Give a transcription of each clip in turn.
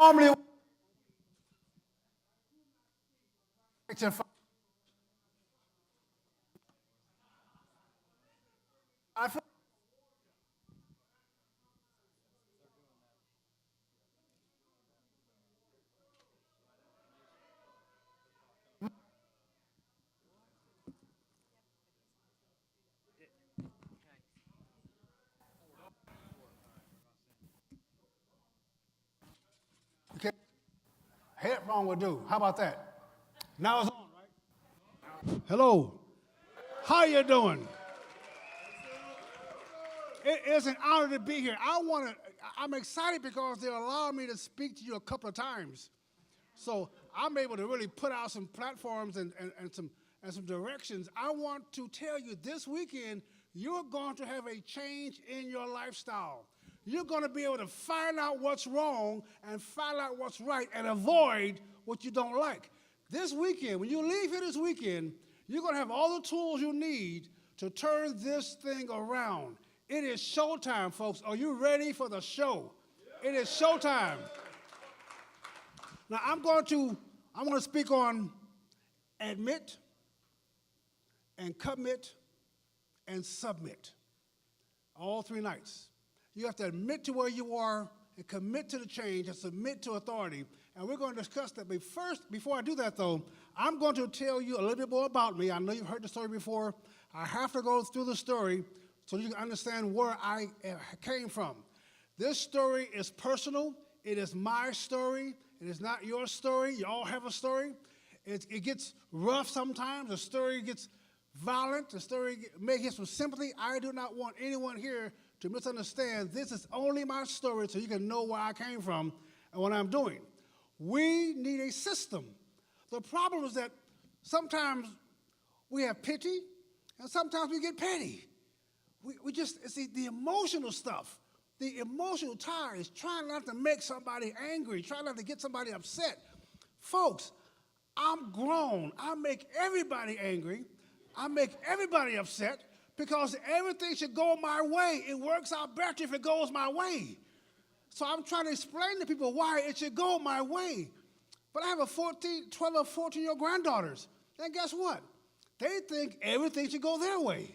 normally I feel okay. Headphone will do. How about that? Now it's on, right? Hello. How you doing? It is an honor to be here. I'm excited because they allowed me to speak to you a couple of times. So I'm able to really put out some platforms and some directions. I want to tell you this weekend, you're going to have a change in your lifestyle. You're going to be able to find out what's wrong and find out what's right and avoid what you don't like. This weekend, when you leave here this weekend, you're going to have all the tools you need to turn this thing around. It is showtime, folks. Are you ready for the show? It is showtime. Now, I'm going to speak on admit and commit and submit, all 3 nights. You have to admit to where you are and commit to the change and submit to authority. And we're going to discuss that. But first, before I do that, though, I'm going to tell you a little bit more about me. I know you've heard the story before. I have to go through the story so you can understand where I came from. This story is personal. It is my story. It is not your story. You all have a story. It gets rough sometimes. The story gets violent. The story may get some sympathy. I do not want anyone here to misunderstand. This is only my story so you can know where I came from and what I'm doing. We need a system. The problem is that sometimes we have pity and sometimes we get petty. We just, see, the emotional stuff, the emotional tire is trying not to make somebody angry, trying not to get somebody upset. Folks, I'm grown. I make everybody angry. I make everybody upset because everything should go my way. It works out better if it goes my way. So I'm trying to explain to people why it should go my way. But I have 12 or 14-year-old granddaughters. And guess what? They think everything should go their way.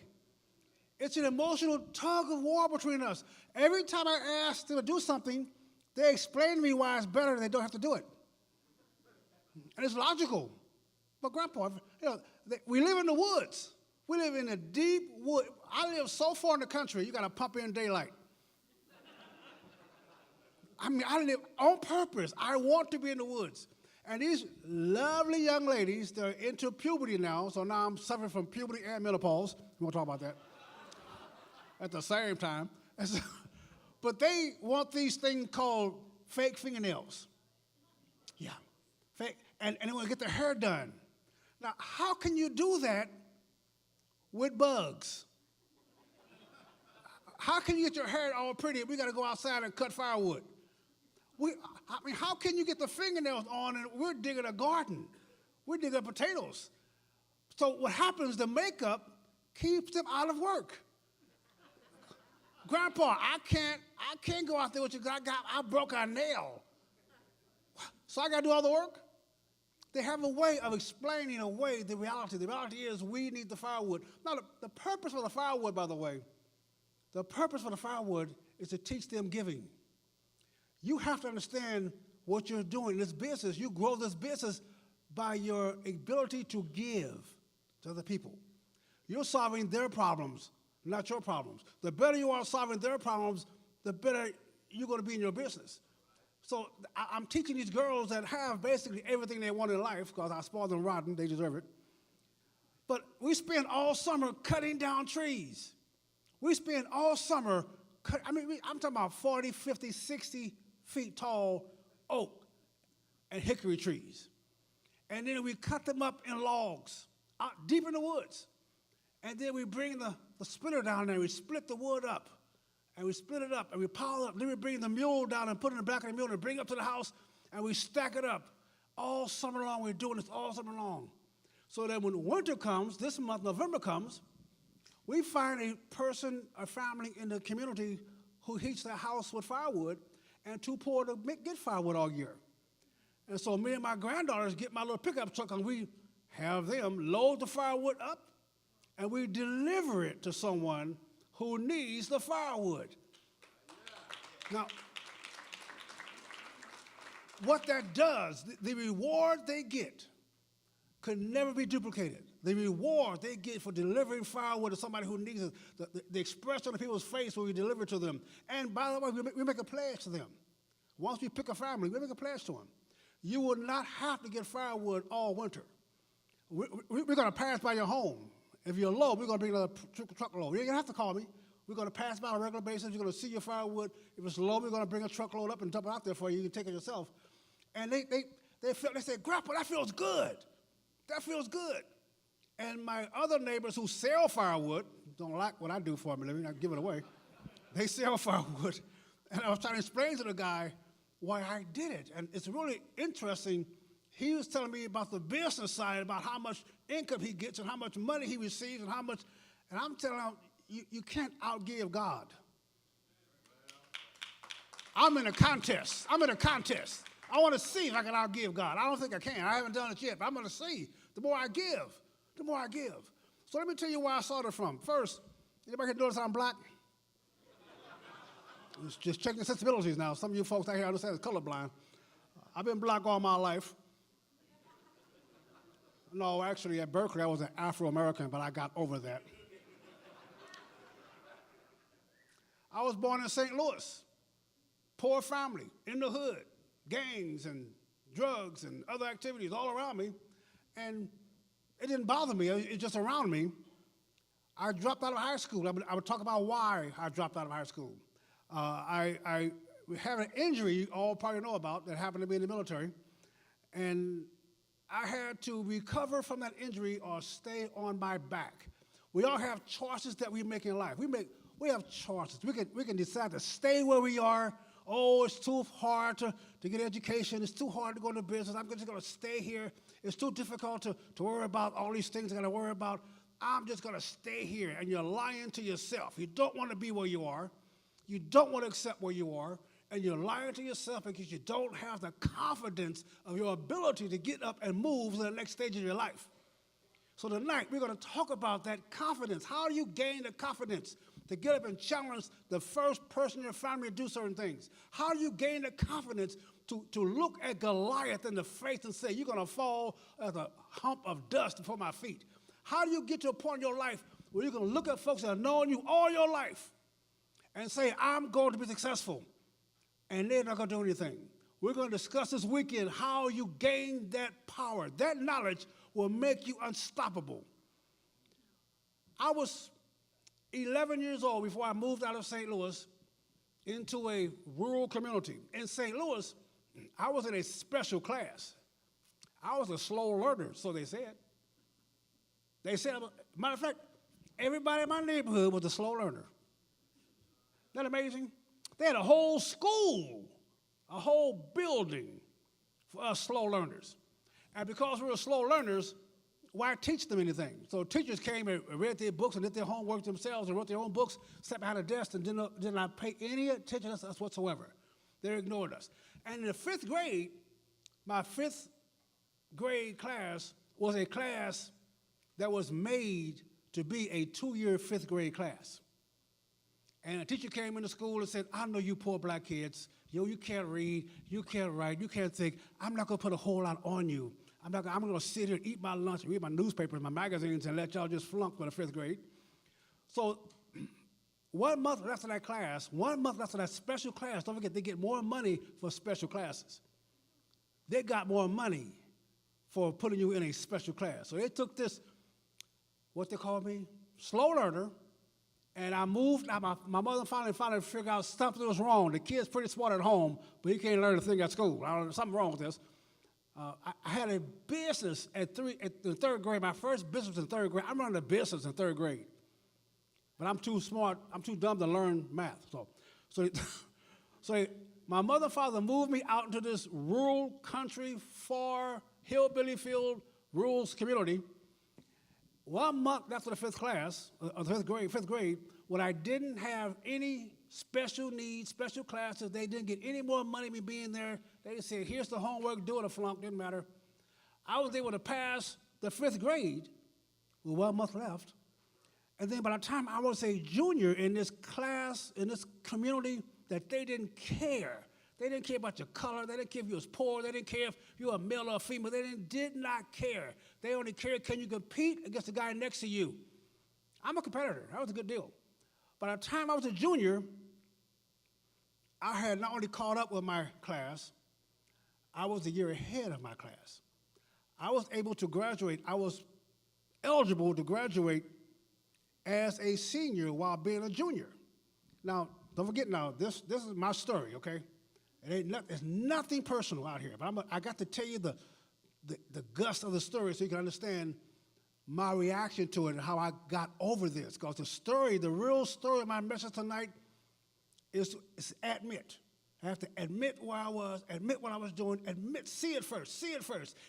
It's an emotional tug of war between us. Every time I ask them to do something, they explain to me why it's better and they don't have to do it. And it's logical. But Grandpa, we live in the woods. We live in a deep wood. I live so far in the country, you got to pump in daylight. I live on purpose. I want to be in the woods. And these lovely young ladies, they're into puberty now, so now I'm suffering from puberty and menopause. We won't talk about that at the same time. But they want these things called fake fingernails. Yeah, fake. And they want to get their hair done. Now, how can you do that with bugs? How can you get your hair all pretty if we got to go outside and cut firewood? How can you get the fingernails on and we're digging a garden? We're digging potatoes. So what happens, the makeup keeps them out of work. Grandpa, I can't go out there with you because I broke a nail. So I got to do all the work? They have a way of explaining away the reality. The reality is we need the firewood. Now, the purpose for the firewood, by the way, the purpose for the firewood is to teach them giving. You have to understand what you're doing in this business. You grow this business by your ability to give to other people. You're solving their problems, not your problems. The better you are solving their problems, the better you're going to be in your business. So I'm teaching these girls that have basically everything they want in life, because I spoiled them rotten, they deserve it. But we spend all summer cutting down trees. We spend all summer, I'm talking about 40, 50, 60 feet tall oak and hickory trees. And then we cut them up in logs out deep in the woods. And then we bring the splitter down there, we split the wood up. And we split it up, and we pile it up. Then we bring the mule down and put it in the back of the mule and bring it up to the house, and we stack it up. All summer long, we're doing this all summer long. So that when winter comes, this month, November comes, we find a person, a family in the community who heats their house with firewood, and too poor to get firewood all year. And so me and my granddaughters get my little pickup truck and we have them load the firewood up and we deliver it to someone who needs the firewood. Now, what that does, the reward they get could never be duplicated. The reward they get for delivering firewood to somebody who needs it, the expression on people's face when we deliver it to them. And by the way, we make a pledge to them. Once we pick a family, we make a pledge to them. You will not have to get firewood all winter. We're going to pass by your home. If you're low, we're going to bring another truckload. You ain't going to have to call me. We're going to pass by on a regular basis. You're going to see your firewood. If it's low, we're going to bring a truckload up and dump it out there for you. You can take it yourself. And they said, Grandpa, that feels good. That feels good. And my other neighbors who sell firewood, don't like what I do for them, let me not give it away. They sell firewood. And I was trying to explain to the guy why I did it. And it's really interesting. He was telling me about the business side, about how much income he gets and how much money he receives and how much, and I'm telling him, you can't outgive God. I'm in a contest. I want to see if I can outgive God. I don't think I can. I haven't done it yet, but I'm going to see. The more I give, the more I give. So let me tell you where I started from. First, anybody can notice I'm black? Just checking sensibilities now. Some of you folks out here understand it's colorblind. I've been black all my life. No, actually, at Berkeley, I was an Afro-American, but I got over that. I was born in St. Louis, poor family, in the hood, gangs and drugs and other activities all around me, and it didn't bother me. It's just around me. I dropped out of high school. I would talk about why I dropped out of high school. I had an injury you all probably know about that happened to me in the military, and I had to recover from that injury or stay on my back. We all have choices that we make in life. We have choices. We can decide to stay where we are. Oh, it's too hard to get education. It's too hard to go into business. I'm just going to stay here. It's too difficult to worry about all these things I got to worry about. I'm just going to stay here. And you're lying to yourself. You don't want to be where you are. You don't want to accept where you are. And you're lying to yourself because you don't have the confidence of your ability to get up and move to the next stage of your life. So tonight, we're going to talk about that confidence. How do you gain the confidence to get up and challenge the first person in your family to do certain things? How do you gain the confidence to look at Goliath in the face and say, you're going to fall as a hump of dust before my feet? How do you get to a point in your life where you can look at folks that have known you all your life and say, I'm going to be successful, and they're not going to do anything? We're going to discuss this weekend how you gain that power. That knowledge will make you unstoppable. I was 11 years old before I moved out of St. Louis into a rural community. In St. Louis, I was in a special class. I was a slow learner, so they said. They said, matter of fact, everybody in my neighborhood was a slow learner. Isn't that amazing? They had a whole school, a whole building for us slow learners. And because we were slow learners, why teach them anything? So teachers came and read their books and did their homework themselves and wrote their own books, sat behind a desk and did not pay any attention to us whatsoever. They ignored us. And in the fifth grade, my fifth grade class was a class that was made to be a 2-year fifth grade class. And a teacher came into school and said, I know you poor black kids. You can't read, you can't write, you can't think. I'm not going to put a whole lot on you. I'm going to sit here and eat my lunch and read my newspapers, my magazines, and let y'all just flunk for the fifth grade. So 1 month after that class, 1 month after that special class, don't forget, they get more money for special classes. They got more money for putting you in a special class. So they took this, what they call me, slow learner, and I moved. Now my mother finally figured out something was wrong. The kid's pretty smart at home, but he can't learn a thing at school. I don't know, something wrong with this. I had a business at the third grade. My first business was in third grade. I'm running a business in third grade. But I'm too smart. I'm too dumb to learn math. So my mother and father moved me out into this rural country, far, hillbilly-filled rural community. 1 month after the fifth grade, when I didn't have any special needs, special classes. They didn't get any more money me being there. They just said, here's the homework, do it or flunk, didn't matter. I was able to pass the 5th grade with 1 month left. And then by the time I was a junior in this class, in this community, that they didn't care. They didn't care about your color. They didn't care if you was poor. They didn't care if you were a male or a female. They did not care. They only cared, can you compete against the guy next to you? I'm a competitor. That was a good deal. By the time I was a junior, I had not only caught up with my class, I was a year ahead of my class. I was able to graduate. I was eligible to graduate as a senior while being a junior. Now, don't forget now, this is my story, okay? It's nothing personal out here, but I got to tell you the gust of the story so you can understand my reaction to it and how I got over this. Because the real story of my message tonight is admit. I have to admit where I was, admit what I was doing, see it first.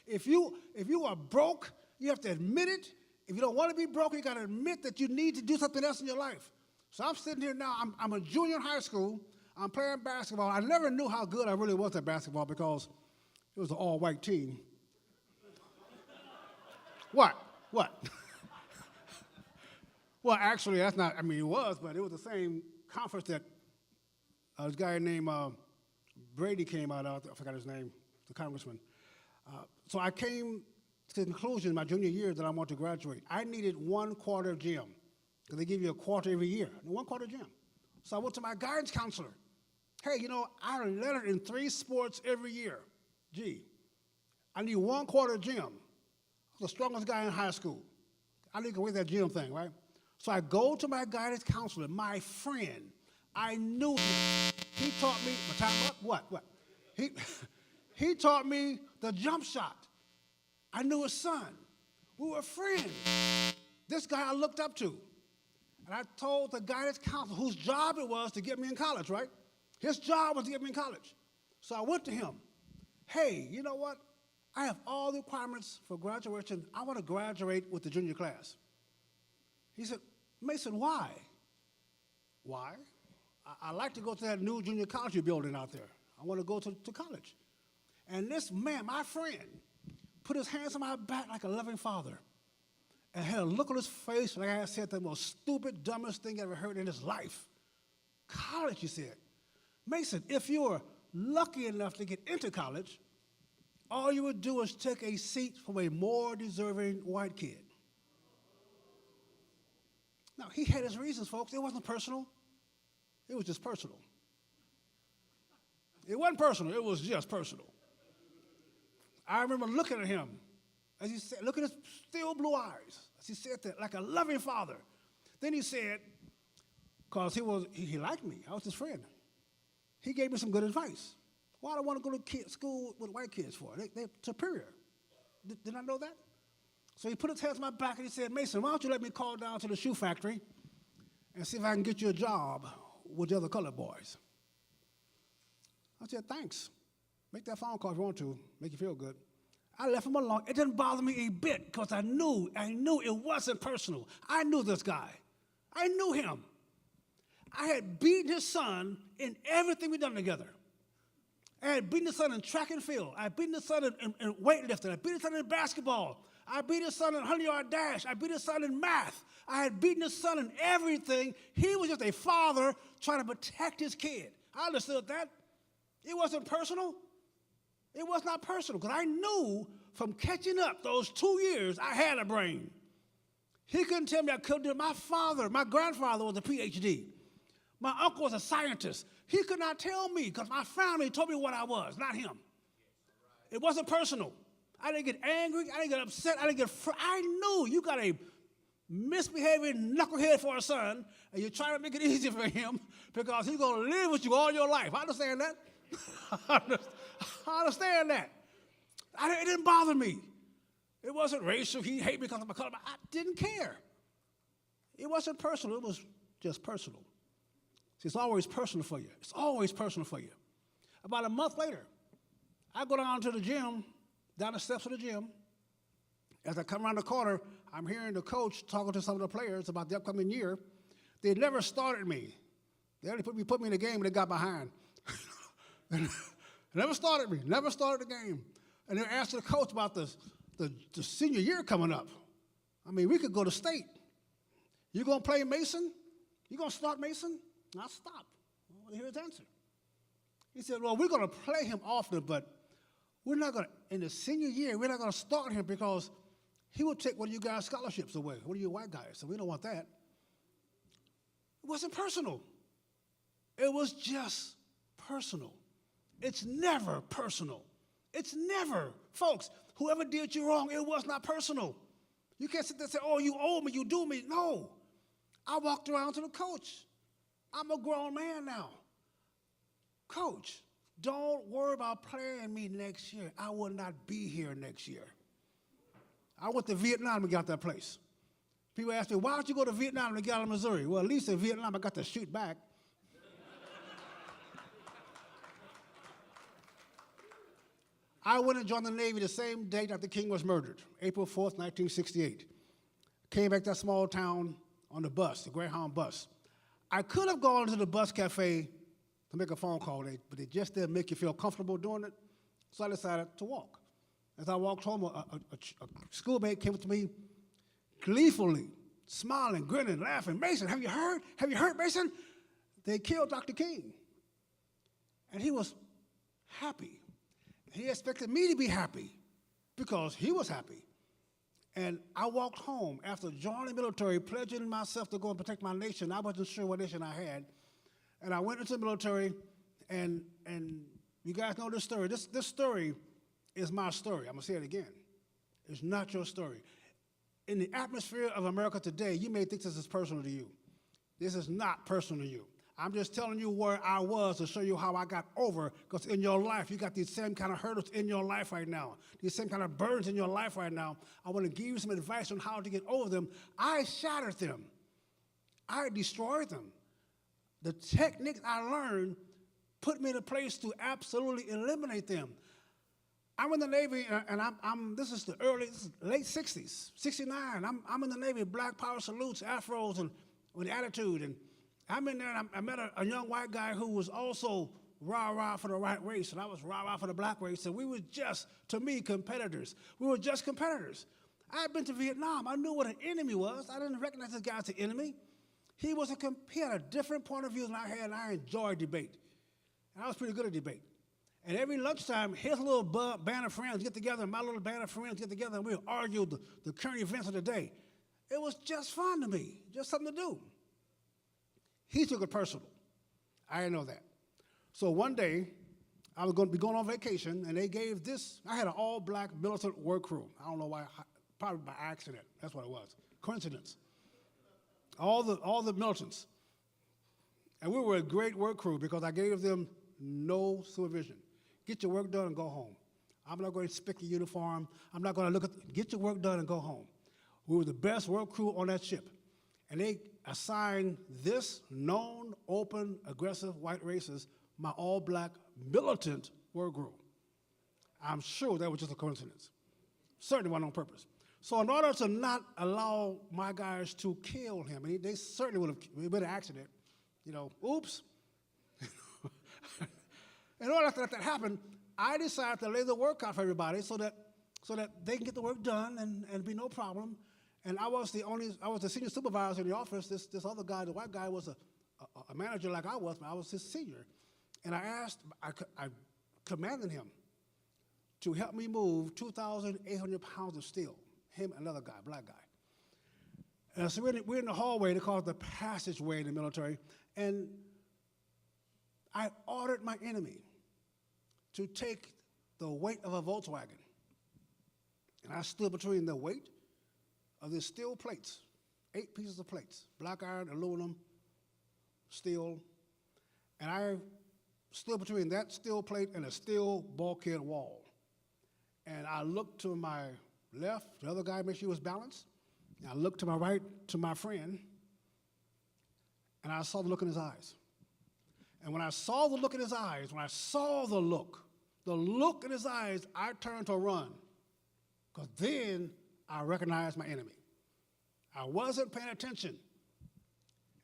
If you are broke, you have to admit it. If you don't want to be broke, you got to admit that you need to do something else in your life. So I'm sitting here now, I'm a junior in high school, I'm playing basketball. I never knew how good I really was at basketball because it was an all-white team. What? Well, actually, that's not, it was, but it was the same conference that this guy named Brady came out of, I forgot his name, the congressman. So I came to the conclusion in my junior year that I wanted to graduate. I needed 1 quarter gym, because they give you a quarter every year, 1 quarter gym. So I went to my guidance counselor. Hey, I lettered in 3 sports every year. Gee, I need 1 quarter gym. I'm the strongest guy in high school. I need to win that gym thing, right? So I go to my guidance counselor, my friend. I knew him. He taught me, my time up? What? He taught me the jump shot. I knew his son. We were friends. This guy I looked up to. And I told the guidance counselor whose job it was to get me in college, right? His job was to get me in college. So I went to him. Hey, you know what? I have all the requirements for graduation. I want to graduate with the junior class. He said, Mason, why? Why? I like to go to that new junior college you're building out there. I want to go to college. And this man, my friend, put his hands on my back like a loving father and had a look on his face like I said the most stupid, dumbest thing he ever heard in his life. College, he said. Mason, if you were lucky enough to get into college, all you would do is take a seat from a more deserving white kid. Now, he had his reasons, folks. It wasn't personal. It was just personal. It wasn't personal. It was just personal. I remember looking at him, as he said, look at his still blue eyes, as he said that, like a loving father. Then he said, because he liked me, I was his friend. He gave me some good advice. Why do I want to go to school with white kids for? They're superior. Did I know that? So he put his hands on my back and he said, Mason, why don't you let me call down to the shoe factory and see if I can get you a job with the other colored boys? I said, thanks. Make that phone call if you want to, make you feel good. I left him alone. It didn't bother me a bit because I knew it wasn't personal. I knew this guy. I knew him. I had beaten his son in everything we'd done together. I had beaten his son in track and field. I had beaten his son in weightlifting. I beat his son in basketball. I beat his son in 100-yard dash. I beat his son in math. I had beaten his son in everything. He was just a father trying to protect his kid. I understood that. It wasn't personal. It was not personal because I knew from catching up those 2 years I had a brain. He couldn't tell me I couldn't do it. My grandfather was a PhD. My uncle was a scientist. He could not tell me because my family told me what I was, not him. It wasn't personal. I didn't get angry. I didn't get upset. I knew you got a misbehaving knucklehead for a son, and you're trying to make it easy for him because he's going to live with you all your life. I understand that. I understand that. It didn't bother me. It wasn't racial. He hated me because of my color. I didn't care. It wasn't personal. It was just personal. See, it's always personal for you. It's always personal for you. About a month later, I go down to the gym, down the steps of the gym. As I come around the corner, I'm hearing the coach talking to some of the players about the upcoming year. They never started me They only put me in the game when they got behind. And never started me, never started the game. And they asked the coach about the senior year coming up. I mean, we could go to state. You going to play Mason? You going to start Mason? I stopped. I want to hear his answer. He said, well, we're going to play him often, but we're not going to, in the senior year, we're not going to start him because he will take one of you guys' scholarships away, one of you white guys, so we don't want that. It wasn't personal. It was just personal. It's never personal. It's never. Folks, whoever did you wrong, it was not personal. You can't sit there and say, oh, you owe me, you do me. No. I walked around to the coach. I'm a grown man now. Coach, don't worry about playing me next year. I will not be here next year. I went to Vietnam and got that place. People ask me, why don't you go to Vietnam and get out of Missouri? Well, at least in Vietnam, I got to shoot back. I went and joined the Navy the same day Dr. King was murdered, April 4th, 1968. Came back to that small town on the bus, the Greyhound bus. I could have gone to the bus cafe to make a phone call, but it just didn't make you feel comfortable doing it, so I decided to walk. As I walked home, a schoolmate came up to me gleefully, smiling, grinning, laughing. Mason, have you heard? Have you heard, Mason? They killed Dr. King. And he was happy. He expected me to be happy because he was happy. And I walked home after joining the military, pledging myself to go and protect my nation. I wasn't sure what nation I had. And I went into the military, and you guys know this story. This story is my story. I'm going to say it again. It's not your story. In the atmosphere of America today, you may think this is personal to you. This is not personal to you. I'm just telling you where I was to show you how I got over, because in your life, you got these same kind of hurdles in your life right now, these same kind of burdens in your life right now. I want to give you some advice on how to get over them. I shattered them. I destroyed them. The techniques I learned put me in a place to absolutely eliminate them. I'm in the Navy, and this is late 60s, 69. I'm in the Navy, black power salutes, afros, and with attitude, and I'm in there, and I met a young white guy who was also rah-rah for the white race, and I was rah-rah for the black race, and we were just, to me, competitors. We were just competitors. I had been to Vietnam. I knew what an enemy was. I didn't recognize this guy as an enemy. He had a different point of view than I had, and I enjoyed debate. And I was pretty good at debate. And every lunchtime, his little band of friends get together, and my little band of friends get together, and we argue the current events of the day. It was just fun to me, just something to do. He took it personal. I didn't know that. So one day, I was going to be going on vacation, and they gave this. I had an all-black militant work crew. I don't know why, probably by accident. That's what it was. Coincidence. All the militants. And we were a great work crew because I gave them no supervision. Get your work done and go home. I'm not going to inspect your uniform. I'm not going to get your work done and go home. We were the best work crew on that ship. And they assigned this known, open, aggressive white racist my all-black militant work group. I'm sure that was just a coincidence. Certainly wasn't on purpose. So in order to not allow my guys to kill him, and they certainly would have been an accident, oops. In order to let that happen, I decided to lay the work out for everybody so that they can get the work done and be no problem. And I was the senior supervisor in the office. This other guy, the white guy, was a manager like I was, but I was his senior. And I commanded him to help me move 2,800 pounds of steel, him and another guy, black guy. And so we're in the hallway. They call it the passageway in the military. And I ordered my enemy to take the weight of a Volkswagen. And I stood between the weight of these steel plates, 8 pieces of plates, black iron, aluminum, steel, and I stood between that steel plate and a steel bulkhead wall. And I looked to my left, the other guy made sure he was balanced, and I looked to my right to my friend, and I saw the look in his eyes. And when I saw the look in his eyes, the look in his eyes, I turned to run, because then I recognized my enemy. I wasn't paying attention.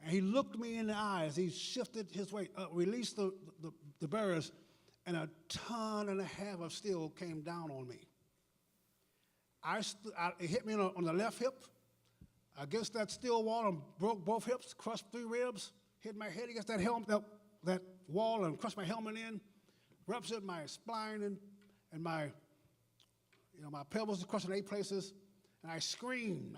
And he looked me in the eyes. He shifted his weight up, released the barriers, and a ton and a half of steel came down on me. It hit me on the left hip against that steel wall and broke both hips, crushed 3 ribs, hit my head against that wall and crushed my helmet in, ruptured my spine and my pelvis was crushed in 8 places. And I screamed.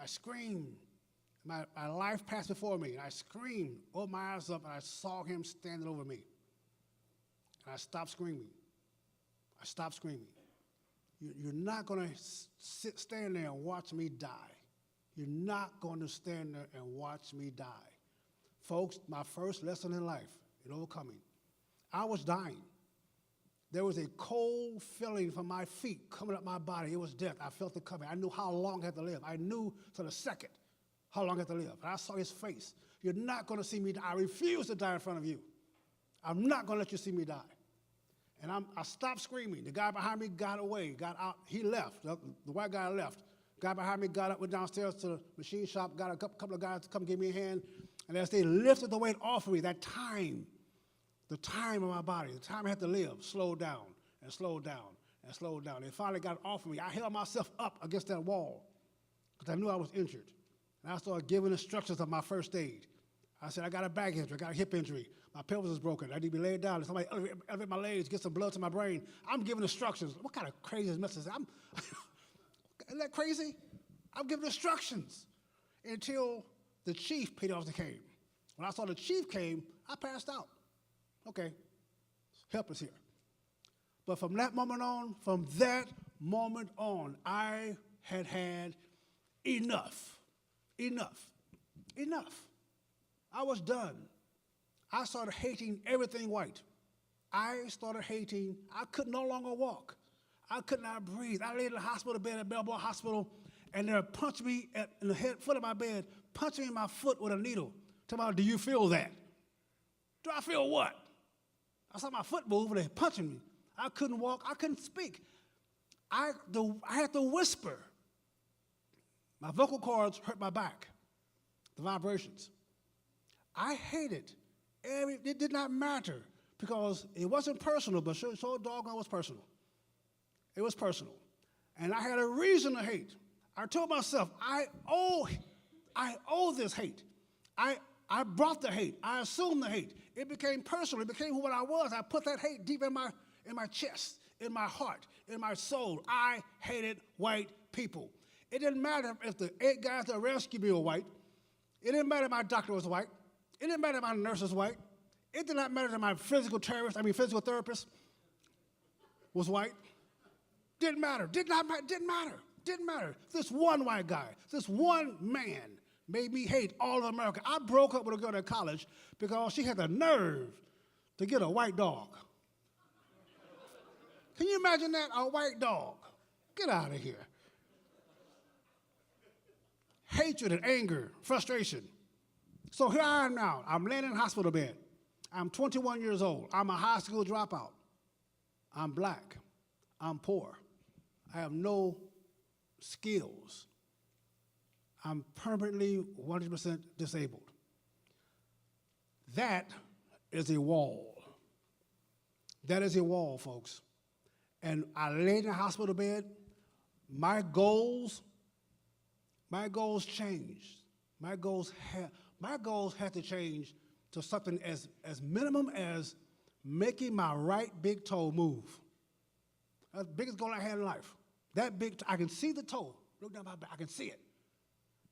My life passed before me, and I screamed, opened my eyes up, and I saw him standing over me. And I stopped screaming. You're not going to stand there and watch me die. You're not going to stand there and watch me die. Folks, my first lesson in life, in overcoming, I was dying. There was a cold feeling from my feet coming up my body. It was death. I felt it coming. I knew how long I had to live. I knew to the second how long I had to live. And I saw his face. You're not going to see me die. I refuse to die in front of you. I'm not going to let you see me die. And I stopped screaming. The guy behind me got away, got out. He left. The white guy left. The guy behind me got up, went downstairs to the machine shop, got a couple of guys to come give me a hand. And as they lifted the weight off of me, that time, the time of my body, the time I had to live, slowed down and slowed down and slowed down. They finally got it off of me. I held myself up against that wall because I knew I was injured. And I started giving instructions of my first aid. I said, I got a back injury, I got a hip injury. My pelvis is broken. I need to be laid down. Somebody elevate my legs, get some blood to my brain. I'm giving instructions. What kind of crazy message? Isn't that crazy? I'm giving instructions until the chief, Peter Austin, came. When I saw the chief came, I passed out. Okay, help is here. But from that moment on, I had enough. I was done. I started hating everything white. I could no longer walk. I could not breathe. I laid in the hospital bed at Balboa Hospital, and they punched me in the foot of my bed, punched me in my foot with a needle. Tell me, do you feel that? Do I feel what? I saw my foot move, and they punching me. I couldn't walk. I couldn't speak. I had to whisper. My vocal cords hurt my back, the vibrations. I hated it did not matter because it wasn't personal, but so doggone was personal. It was personal. And I had a reason to hate. I told myself, I owe this hate. I brought the hate. I assumed the hate. It became personal. It became what I was. I put that hate deep in my chest, in my heart, in my soul. I hated white people. It didn't matter if the 8 guys that rescued me were white. It didn't matter if my doctor was white. It didn't matter if my nurse was white. It did not matter if my physical therapist was white. Didn't matter. Didn't matter. This one white guy, this one man made me hate all of America. I broke up with a girl at college because she had the nerve to get a white dog. Can you imagine that? A white dog. Get out of here. Hatred and anger, frustration. So here I am now. I'm laying in a hospital bed. I'm 21 years old. I'm a high school dropout. I'm black. I'm poor. I have no skills. I'm permanently 100% disabled. That is a wall. That is a wall, folks. And I laid in a hospital bed. My goals changed. My goals had to change to something as minimum as making my right big toe move. That's the biggest goal I had in life. That big, I can see the toe. Look down my back, I can see it.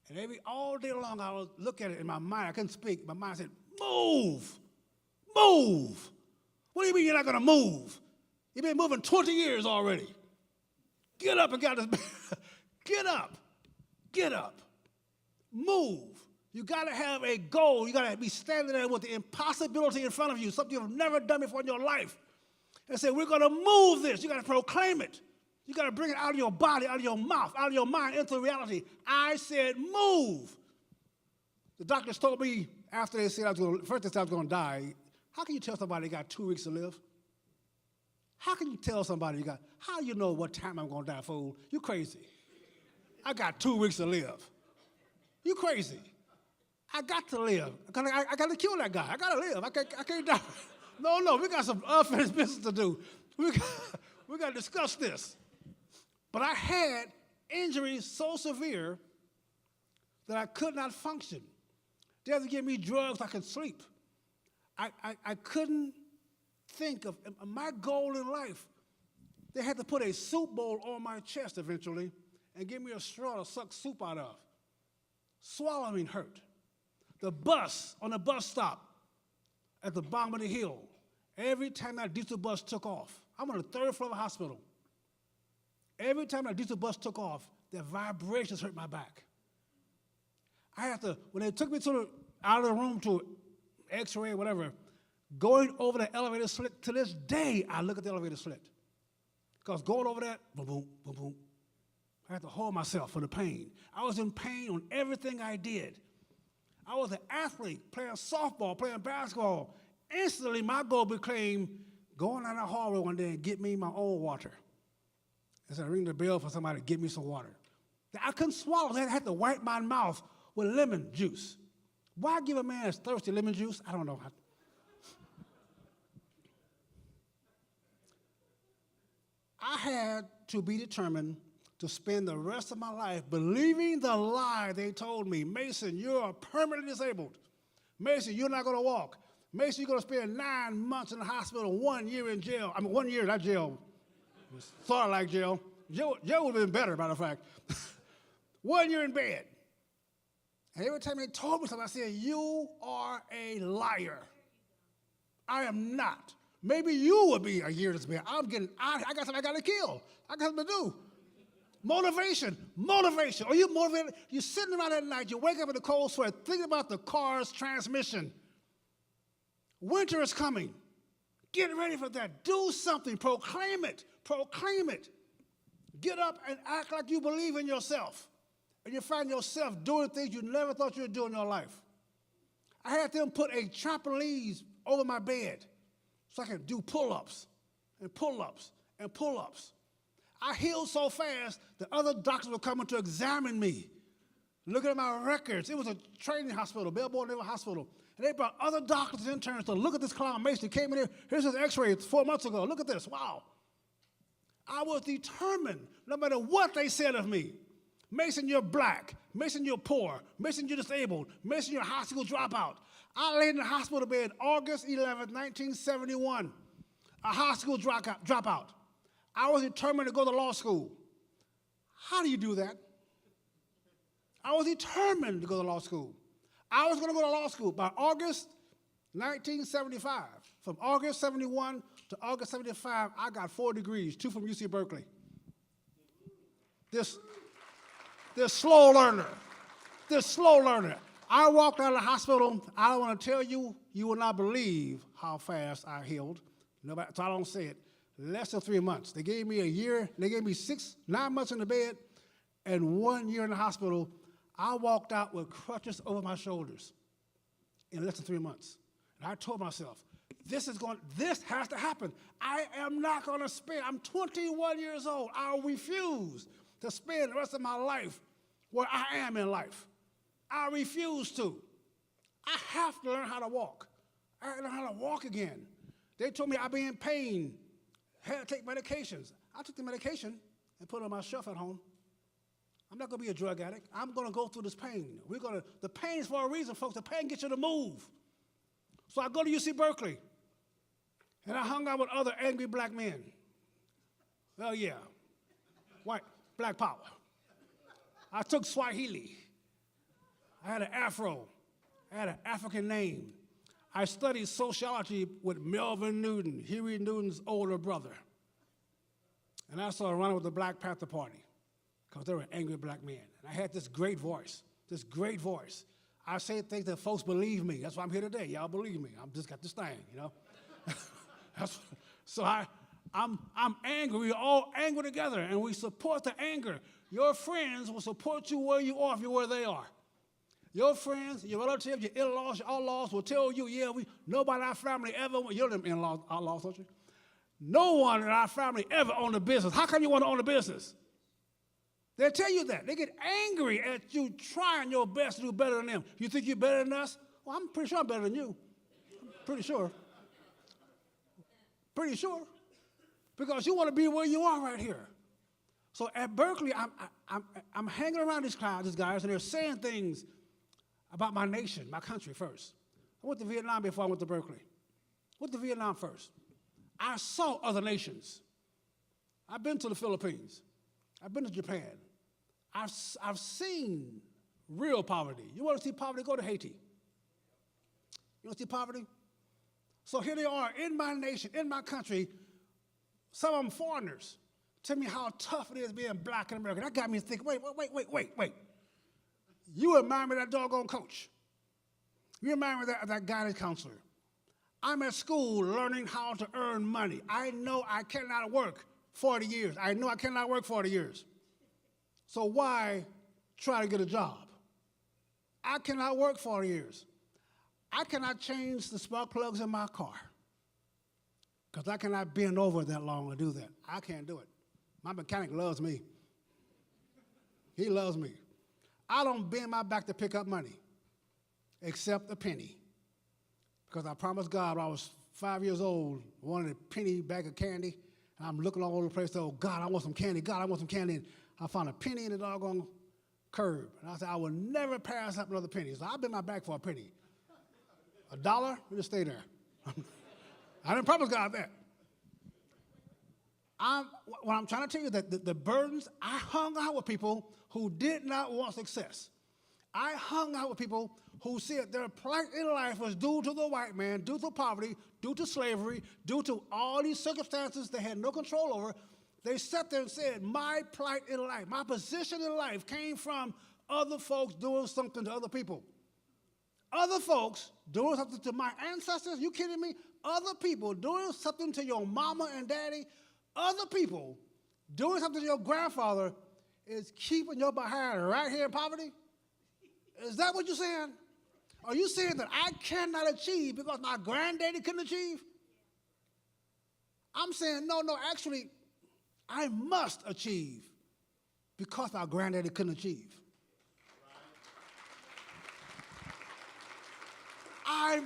And all day long, I would look at it in my mind. I couldn't speak. My mind said, move. What do you mean you're not going to move? You've been moving 20 years already. Get up and get out of this bed. Get up. Move. You got to have a goal. You got to be standing there with the impossibility in front of you, something you've never done before in your life. And say, we're going to move this. You got to proclaim it. You got to bring it out of your body, out of your mouth, out of your mind into reality. I said, move. The doctors told me after they said I was going to die, how can you tell somebody you got 2 weeks to live? How can you tell somebody how you know what time I'm going to die, fool? You crazy. I got 2 weeks to live. You crazy. I got to live. I got to kill that guy. I got to live. I can't die. No, we got some unfinished business to do. We got to discuss this. But I had injuries so severe that I could not function. They had to give me drugs I could sleep. I couldn't think of my goal in life. They had to put a soup bowl on my chest eventually and give me a straw to suck soup out of. Swallowing hurt. The bus, on the bus stop at the bottom of the hill, every time that diesel bus took off, I'm on the third floor of the hospital. Every time that diesel bus took off, the vibrations hurt my back. I had to, when they took me out of the room to x-ray, whatever, going over the elevator slit, to this day, I look at the elevator slit. Because going over that, boom, boom, boom, boom, I had to hold myself for the pain. I was in pain on everything I did. I was an athlete, playing softball, playing basketball. Instantly, my goal became going down the hallway one day and get me my own water. As I ring the bell for somebody to get me some water. I couldn't swallow that. I had to wipe my mouth with lemon juice. Why give a man that's thirsty lemon juice? I don't know. I had to be determined to spend the rest of my life believing the lie they told me. Mason, you're permanently disabled. Mason, you're not going to walk. Mason, you're going to spend 9 months in the hospital, 1 year in jail. I mean, 1 year, not jail. Sort of like jail. Jail would have been better, matter of fact. 1 year in bed. And every time they told me something, I said, you are a liar. I am not. Maybe you would be a year in bed. I'm getting out. I got something I got to kill. I got something to do. Motivation. Are you motivated? You're sitting around at night, you wake up in the cold sweat, thinking about the car's transmission. Winter is coming. Get ready for that. Do something. Proclaim it. Proclaim it. Get up and act like you believe in yourself. And you find yourself doing things you never thought you would do in your life. I had them put a trampoline over my bed so I could do pull-ups and pull-ups and pull-ups. I healed so fast that other doctors were coming to examine me, looking at my records. It was a training hospital, Bellboy Naval Hospital. And they brought other doctors and interns to look at this clown Mason. He came in here, here's his x-ray 4 months ago. Look at this, wow. I was determined, no matter what they said of me. Mason, you're black. Mason, you're poor. Mason, you're disabled. Mason, you're a high school dropout. I laid in the hospital bed August 11th, 1971, a high school dropout. I was determined to go to law school. How do you do that? I was determined to go to law school. I was going to go to law school by August 1975. From August 71 to August 75, I got 4 degrees, 2 from UC Berkeley. This slow learner. I walked out of the hospital. I don't want to tell you, you will not believe how fast I healed. Nobody, so I don't say it. Less than 3 months. They gave me a year. They gave me 9 months in the bed and 1 year in the hospital. I walked out with crutches over my shoulders in less than 3 months. And I told myself, this has to happen. I am not going to spend, I'm 21 years old. I refuse to spend the rest of my life where I am in life. I refuse to. I have to learn how to walk. I have to learn how to walk again. They told me I'd be in pain, had to take medications. I took the medication and put it on my shelf at home. I'm not going to be a drug addict. I'm going to go through this pain. The pain is for a reason, folks. The pain gets you to move. So I go to UC Berkeley, and I hung out with other angry black men. Well, yeah, black power. I took Swahili. I had an afro. I had an African name. I studied sociology with Melvin Newton, Huey Newton's older brother. And I started running with the Black Panther Party because they were angry black men. And I had this great voice. I say things that folks believe me. That's why I'm here today. Y'all believe me. I've just got this thing, you know. So I'm angry. We're all angry together, and we support the anger. Your friends will support you where you are if you're where they are. Your friends, your relatives, your in-laws, your outlaws will tell you, yeah, nobody in our family ever, you're them in-laws, outlaws, don't you? No one in our family ever owned a business. How come you want to own a business? They tell you that. They get angry at you trying your best to do better than them. You think you're better than us? Well, I'm pretty sure I'm better than you. I'm pretty sure. Pretty sure. Because you want to be where you are right here. So at Berkeley, I'm hanging around these guys, and they're saying things about my nation, my country first. I went to Vietnam before I went to Berkeley. Went to Vietnam first. I saw other nations. I've been to the Philippines. I've been to Japan. I've seen real poverty. You want to see poverty? Go to Haiti. You want to see poverty? So here they are in my nation, in my country, some of them foreigners. Tell me how tough it is being black in America. That got me thinking, wait. You remind me of that doggone coach. You remind me of that guidance counselor. I'm at school learning how to earn money. I know I cannot work 40 years. I know I cannot work 40 years. So why try to get a job? I cannot work 40 years. I cannot change the spark plugs in my car because I cannot bend over that long to do that. I can't do it. My mechanic loves me. He loves me. I don't bend my back to pick up money except a penny because I promised God when I was 5 years old, I wanted a penny bag of candy, and I'm looking all over the place, oh, God, I want some candy. God, I want some candy. And I found a penny in the doggone curb. And I said, I will never pass up another penny. So I bent my back for a penny. $1, we just stay there. I didn't promise God that. What I'm trying to tell you that the burdens, I hung out with people who did not want success. I hung out with people who said their plight in life was due to the white man, due to poverty, due to slavery, due to all these circumstances they had no control over. They sat there and said, my plight in life, my position in life came from other folks doing something to other people. Other folks doing something to my ancestors, you kidding me? Other people doing something to your mama and daddy, other people doing something to your grandfather is keeping your behind right here in poverty? Is that what you're saying? Are you saying that I cannot achieve because my granddaddy couldn't achieve? I'm saying, no, actually, I must achieve because my granddaddy couldn't achieve. I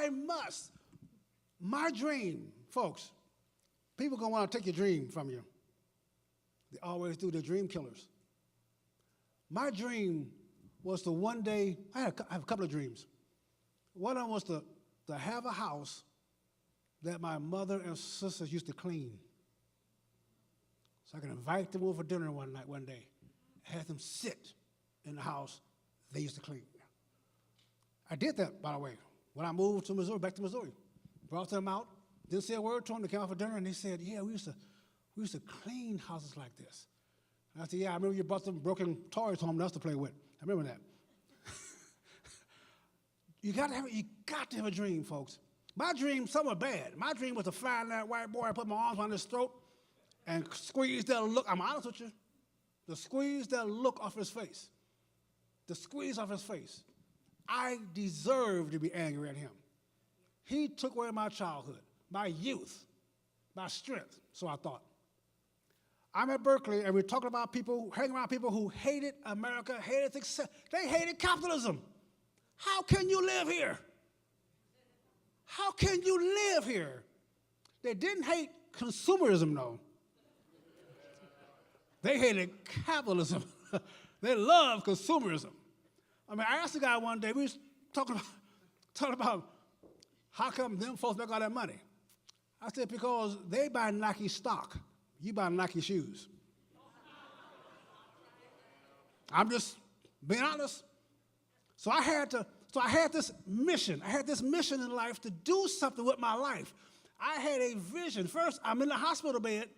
must. My dream, folks, people gonna want to take your dream from you. They always do, the dream killers. My dream was to one day, I have a couple of dreams. One of them was to have a house that my mother and sisters used to clean. So I could invite them over for dinner one day, have them sit in the house they used to clean. I did that, by the way, when I moved to Missouri, back to Missouri. Brought them out, didn't say a word to them. They came out for dinner, and they said, yeah, we used to clean houses like this. And I said, yeah, I remember you brought some broken toys home to us to play with. I remember that. You got to have a dream, folks. My dream, some are bad. My dream was to find that white boy and put my arms on his throat and squeeze that look. I'm honest with you. To squeeze that look off his face. To squeeze off his face. I deserve to be angry at him. He took away my childhood, my youth, my strength, so I thought. I'm at Berkeley, and we're talking about people, hanging around people who hated America, hated success. They hated capitalism. How can you live here? How can you live here? They didn't hate consumerism, though. They hated capitalism. They loved consumerism. I mean, I asked the guy one day, we was talking about how come them folks make all that money? I said, because they buy Nike stock. You buy Nike shoes. I'm just being honest. So I had this mission. I had this mission in life to do something with my life. I had a vision. First, I'm in the hospital bed.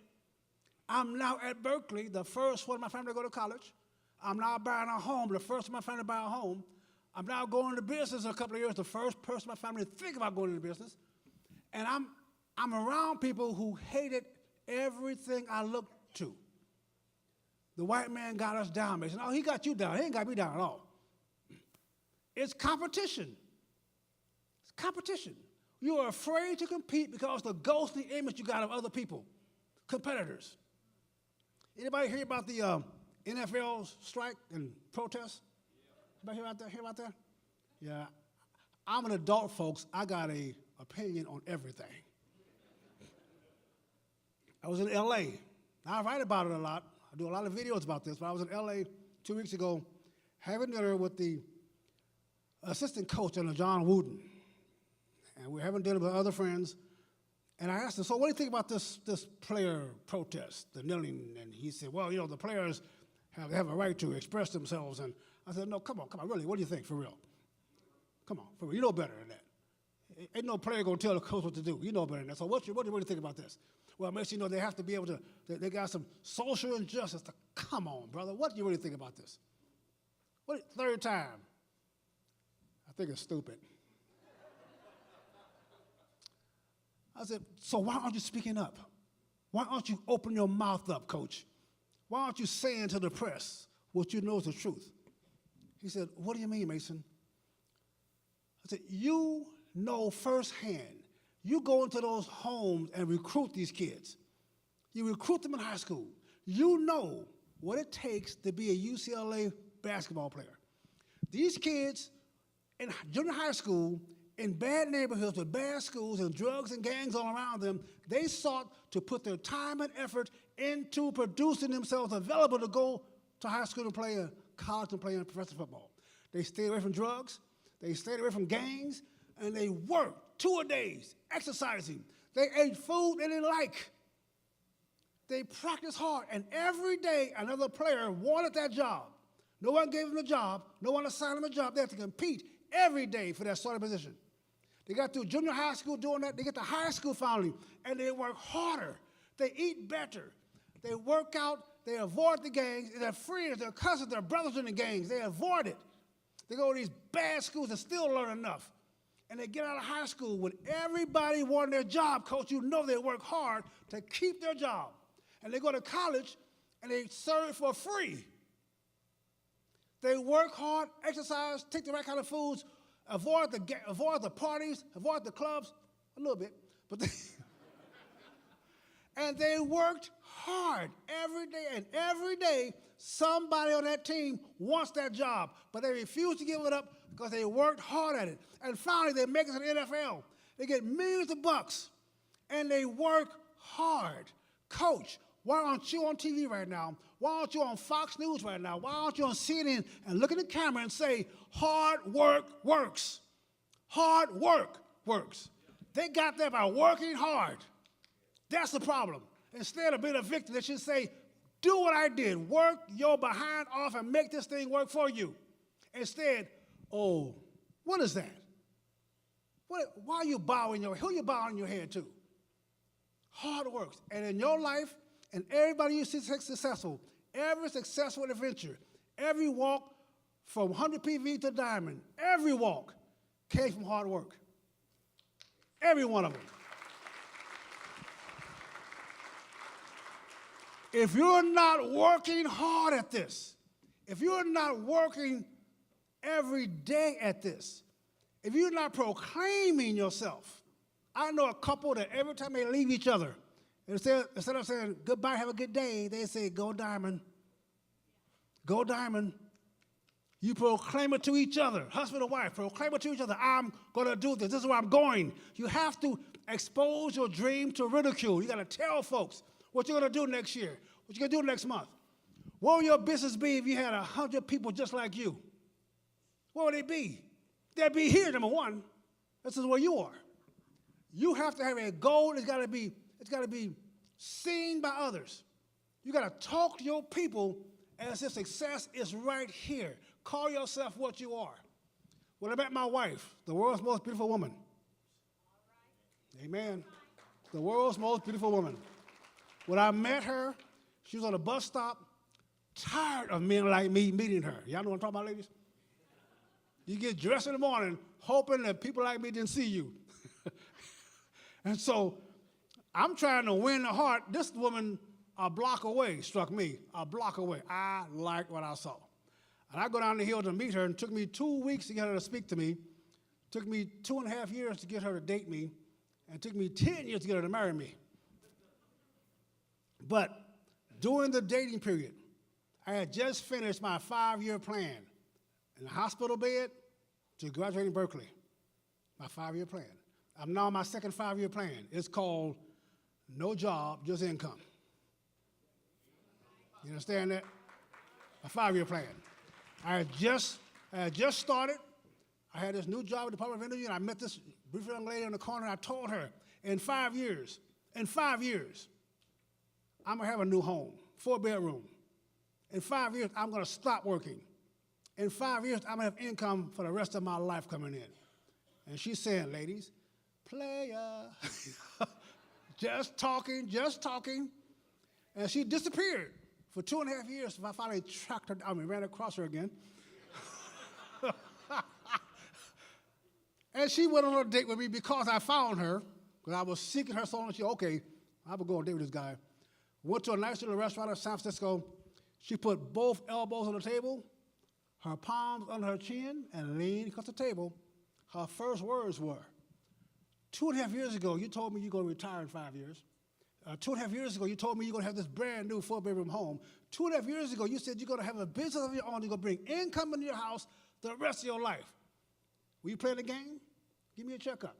I'm now at Berkeley, the first one of my family to go to college. I'm now buying a home, the first of my family to buy a home. I'm now going into business in a couple of years, the first person in my family to think about going into business. And I'm around people who hated everything I looked to. The white man got us down. They said, no, he got you down. He ain't got me down at all. It's competition. It's competition. You are afraid to compete because of the ghostly image you got of other people, competitors. Anybody hear about the NFL strike and protest? Anybody hear about that? Yeah. I'm an adult, folks. I got an opinion on everything. I was in L.A. I write about it a lot. I do a lot of videos about this, but I was in L.A. 2 weeks ago having dinner with the assistant coach under John Wooden. And we're having dinner with other friends. And I asked him, so what do you think about this player protest, the kneeling? And he said, well, you know, the players have a right to express themselves. And I said, no, come on, really, what do you think, for real? Come on, for real, you know better than that. Ain't no player gonna tell the coach what to do. You know better than that. So what do you really think about this? Well, it makes you know they have to be able to, they got some social injustice. Come on, brother, what do you really think about this? Third time. I think it's stupid. I said, so why aren't you speaking up? Why aren't you opening your mouth up, coach? Why aren't you saying to the press what you know is the truth? He said, what do you mean, Mason? I said, you know firsthand. You go into those homes and recruit these kids. You recruit them in high school. You know what it takes to be a UCLA basketball player. These kids in junior high school, in bad neighborhoods with bad schools and drugs and gangs all around them, they sought to put their time and effort into producing themselves available to go to high school and play in college and play in professional football. They stayed away from drugs, they stayed away from gangs, and they worked 2 a days, exercising. They ate food they didn't like. They practiced hard, and every day another player wanted that job. No one gave them the job, no one assigned them a job. They had to compete every day for that starting position. They got through junior high school doing that. They get to high school finally, and they work harder. They eat better. They work out. They avoid the gangs. Their friends, their cousins, their brothers in the gangs, they avoid it. They go to these bad schools and still learn enough. And they get out of high school when everybody wanted their job, coach. You know they work hard to keep their job. And they go to college, and they serve for free. They work hard, exercise, take the right kind of foods, avoid the parties, avoid the clubs, a little bit, but and they worked hard every day, and every day somebody on that team wants that job, but they refuse to give it up because they worked hard at it. And finally, they make it to the NFL. They get millions of bucks, and they work hard. Coach, why aren't you on TV right now? Why aren't you on Fox News right now? Why aren't you on CNN and look at the camera and say, hard work works? Hard work works. They got there by working hard. That's the problem. Instead of being a victim, they should say, do what I did. Work your behind off and make this thing work for you. Instead, oh, what is that? Why are you bowing your head? Who are you bowing your head to? Hard works. And in your life, and everybody you see successful, every successful adventure, every walk from 100 PV to diamond, every walk came from hard work. Every one of them. If you're not working hard at this, if you're not working every day at this, if you're not proclaiming yourself, I know a couple that every time they leave each other, instead of saying, goodbye, have a good day, they say, go diamond. Go diamond. You proclaim it to each other, husband and wife, proclaim it to each other. I'm going to do this. This is where I'm going. You have to expose your dream to ridicule. You got to tell folks what you're going to do next year, what you're going to do next month. What would your business be if you had 100 people just like you? What would they be? They'd be here, number one. This is where you are. You have to have a goal. It's got to be seen by others. You got to talk to your people as if success is right here. Call yourself what you are. When I met my wife, the world's most beautiful woman. Amen. The world's most beautiful woman. When I met her, she was on a bus stop, tired of men like me meeting her. Y'all know what I'm talking about, ladies? You get dressed in the morning hoping that people like me didn't see you. And so I'm trying to win the heart. This woman a block away struck me, a block away. I liked what I saw. And I go down the hill to meet her, and it took me 2 weeks to get her to speak to me. It took me 2.5 years to get her to date me, and it took me 10 years to get her to marry me. But During the dating period, I had just finished my 5-year plan in a hospital bed to graduate in Berkeley. My 5-year plan. I'm now on my second 5-year plan. It's called No Job, Just Income. You understand that? A 5-year plan. I had just started. I had this new job at the Department of Energy, and I met this beautiful young lady in the corner, and I told her, in 5 years, I'm gonna have a new home, 4-bedroom. In 5 years, I'm gonna stop working. In 5 years, I'm gonna have income for the rest of my life coming in. And she's saying, ladies, player, just talking. And she disappeared for 2.5 years. I finally tracked her, ran across her again. And she went on a date with me because I found her, because I was seeking her so long. She, okay, I will go on a date with this guy. Went to a nice little restaurant in San Francisco. She put both elbows on the table, her palms under her chin, and leaned across the table. Her first words were, 2.5 years ago, you told me you're going to retire in 5 years. 2.5 years ago, you told me you're going to have this brand new 4-bedroom home. 2.5 years ago, you said you're going to have a business of your own. You're going to bring income into your house the rest of your life. Will you play the game? Give me a checkup.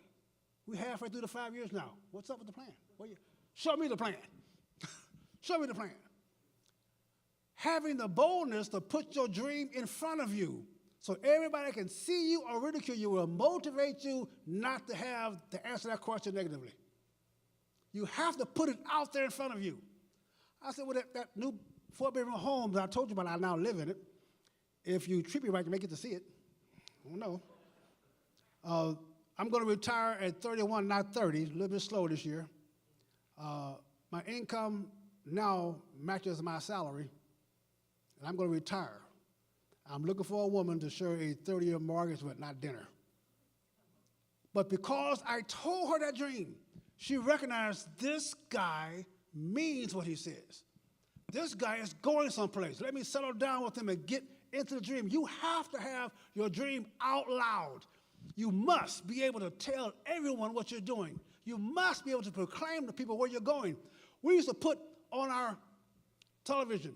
We're halfway through the 5 years now. What's up with the plan? Show me the plan. Show me the plan. Having the boldness to put your dream in front of you so everybody can see you or ridicule you will motivate you not to have to answer that question negatively. You have to put it out there in front of you. I said, well, that new 4-bedroom home that I told you about, I now live in it. If you treat me right, you may get to see it. I don't know. I'm going to retire at 31, not 30, a little bit slow this year. My income now matches my salary, and I'm going to retire. I'm looking for a woman to share a 30-year mortgage with, not dinner. But because I told her that dream, she recognized this guy means what he says. This guy is going someplace. Let me settle down with him and get into the dream. You have to have your dream out loud. You must be able to tell everyone what you're doing. You must be able to proclaim to people where you're going. We used to put on our television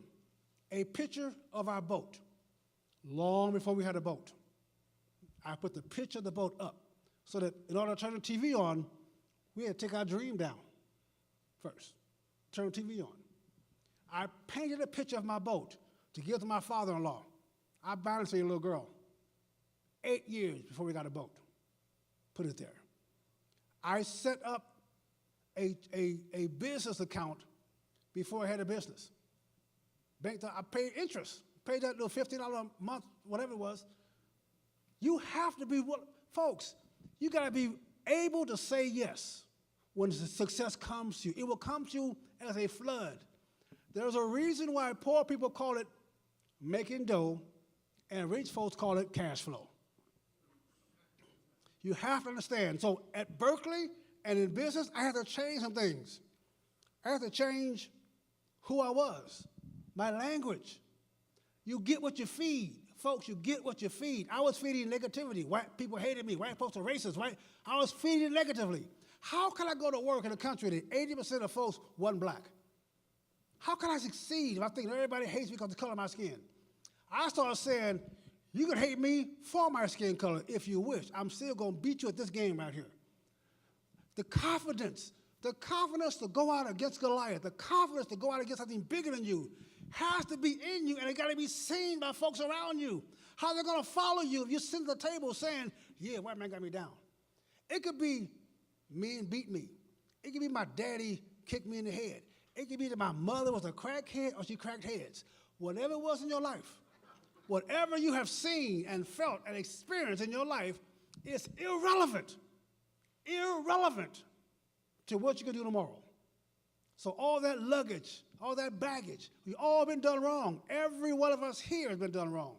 a picture of our boat long before we had a boat. I put the picture of the boat up so that in order to turn the TV on, we had to take our dream down first, turn the TV on. I painted a picture of my boat to give to my father-in-law. I balanced a little girl. 8 years before we got a boat. Put it there. I set up a business account before I had a business. I paid interest. Paid that little $15 a month, whatever it was. You have to be, folks, you got to be able to say yes when the success comes to you. It will come to you as a flood. There's a reason why poor people call it making dough and rich folks call it cash flow. You have to understand. So at Berkeley and in business, I had to change some things. I had to change who I was, my language. You get what you feed. Folks, you get what you feed. I was feeding negativity. White people hated me. White folks are racist. I was feeding negatively. How can I go to work in a country that 80% of folks wasn't black? How can I succeed if I think everybody hates me because of the color of my skin? I started saying, you can hate me for my skin color if you wish. I'm still going to beat you at this game right here. The confidence to go out against Goliath, the confidence to go out against something bigger than you has to be in you, and it got to be seen by folks around you. How they're going to follow you if you sit at the table saying, yeah, white man got me down. It could be men beat me. It could be my daddy kicked me in the head. It could be that my mother was a crackhead or she cracked heads. Whatever it was in your life, whatever you have seen and felt and experienced in your life is irrelevant to what you can do tomorrow. So all that luggage, all that baggage, we've all been done wrong. Every one of us here has been done wrong.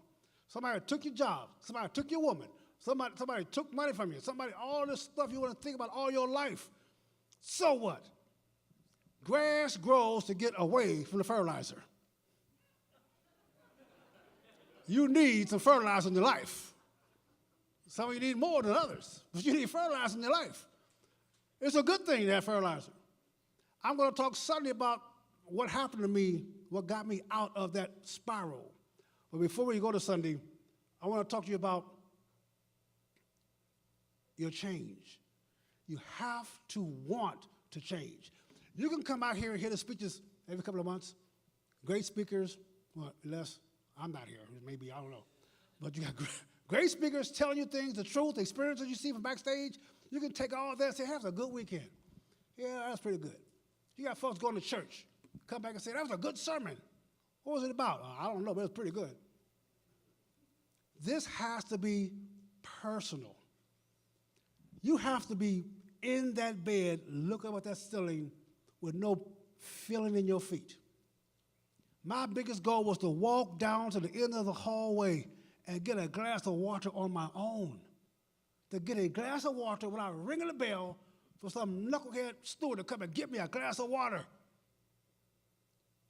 Somebody took your job. Somebody took your woman. Somebody took money from you. All this stuff you want to think about all your life. So what? Grass grows to get away from the fertilizer. You need some fertilizer in your life. Some of you need more than others, but you need fertilizer in your life. It's a good thing to have fertilizer. I'm going to talk Sunday about what happened to me, what got me out of that spiral. But before we go to Sunday, I want to talk to you about your change. You have to want to change. You can come out here and hear the speeches every couple of months. Great speakers, well, unless I'm not here, maybe, I don't know. But you got great speakers telling you things, the truth, the experiences you see from backstage. You can take all that and say, have a good weekend. Yeah, that's pretty good. You got folks going to church, come back and say, that was a good sermon. What was it about? I don't know, but it was pretty good. This has to be personal. You have to be in that bed, looking up at that ceiling with no feeling in your feet. My biggest goal was to walk down to the end of the hallway and get a glass of water on my own. To get a glass of water without ringing the bell for some knucklehead steward to come and get me a glass of water.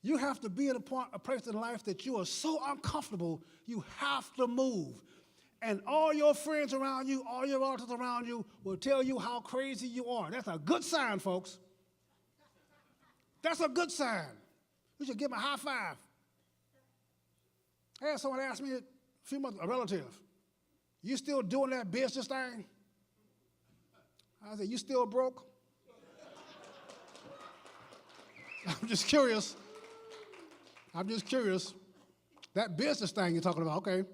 You have to be at a place in life that you are so uncomfortable, you have to move. And all your friends around you, all your relatives around you will tell you how crazy you are. That's a good sign, folks. That's a good sign. You should give them a high five. I had someone ask me a few months, a relative, you still doing that business thing? I said, you still broke? I'm just curious. That business thing you're talking about, okay.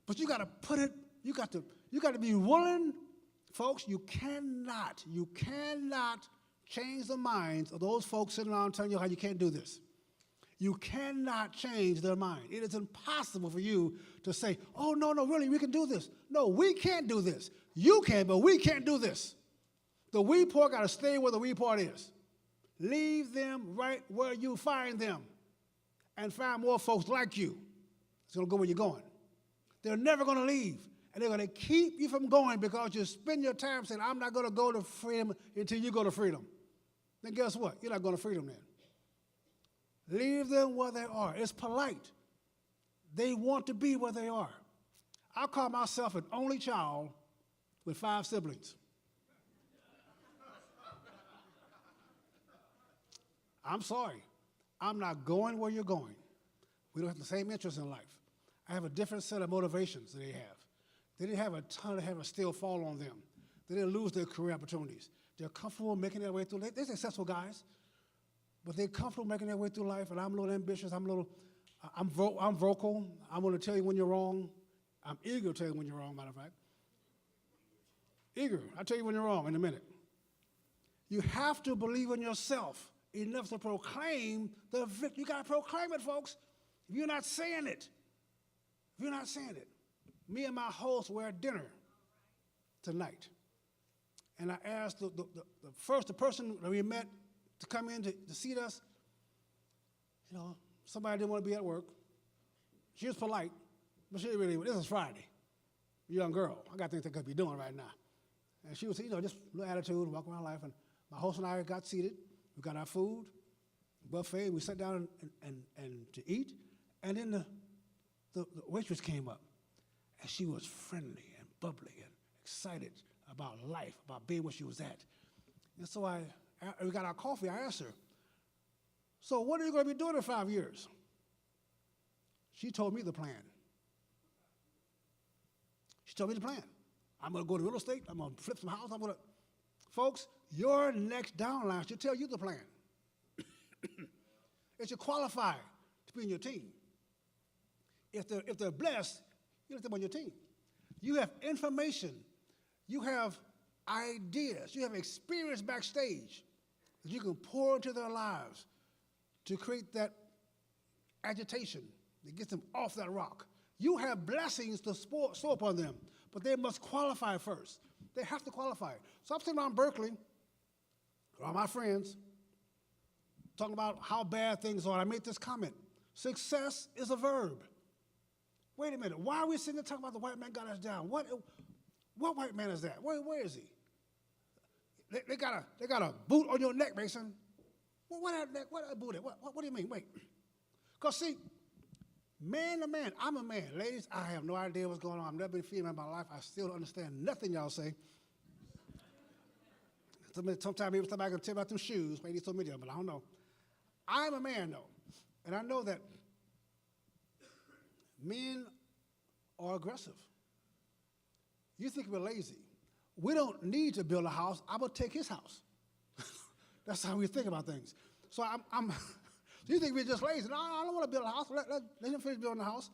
But you got to put it, you got to be willing, folks, you cannot change the minds of those folks sitting around telling you how you can't do this. You cannot change their mind. It is impossible for you to say, oh, no, really, we can do this. No, we can't do this. You can, but we can't do this. The weed part got to stay where the weed part is. Leave them right where you find them and find more folks like you. It's going to go where you're going. They're never going to leave, and they're going to keep you from going because you spend your time saying, I'm not going to go to freedom until you go to freedom. Then guess what? You're not going to freedom then. Leave them where they are. It's polite. They want to be where they are. I call myself an only child with 5 siblings. I'm sorry. I'm not going where you're going. We don't have the same interests in life. I have a different set of motivations than they have. They didn't have a ton of having still fall on them. They didn't lose their career opportunities. They're comfortable making their way through. They're successful guys, but they're comfortable making their way through life, and I'm a little ambitious. I'm vocal. I'm going to tell you when you're wrong. I'm eager to tell you when you're wrong, matter of fact. Eager. I'll tell you when you're wrong in a minute. You have to believe in yourself enough to proclaim the victory. You got to proclaim it, folks. If you're not saying it, me and my host were at dinner tonight, and I asked the person that we met to come in to seat us. You know, somebody didn't want to be at work. She was polite, but she didn't really. This is Friday. Young girl. I got things I could be doing right now. And she was, just a little attitude, walking around life. And my host and I got seated. We got our food, buffet. We sat down and to eat. And then the waitress came up, and she was friendly and bubbly and excited about life, about being where she was at. And so we got our coffee. I asked her, so what are you going to be doing in 5 years? She told me the plan. She told me the plan. I'm going to go to real estate. I'm going to flip some houses. Folks, your next downline should tell you the plan. It should qualify to be in your team. If they're blessed, you let them on your team. You have information. You have ideas. You have experience backstage that you can pour into their lives to create that agitation that gets them off that rock. You have blessings to sow upon them, but they must qualify first. They have to qualify. So I'm sitting around Berkeley, with all my friends, talking about how bad things are. I made this comment. Success is a verb. Wait a minute. Why are we sitting there talking about the white man got us down? What white man is that? Where is he? They got a boot on your neck, Mason. What a boot? What do you mean? Wait. Because see, man to man, I'm a man. Ladies, I have no idea what's going on. I've never been a female in my life. I still don't understand nothing y'all say. Sometimes maybe somebody can tell me about them shoes. Maybe so many of them, but I don't know. I'm a man, though, and I know that men are aggressive. You think we're lazy. We don't need to build a house. I'm going to take his house. That's how we think about things. So so you think we're just lazy. No, I don't want to build a house. Let him finish building the house.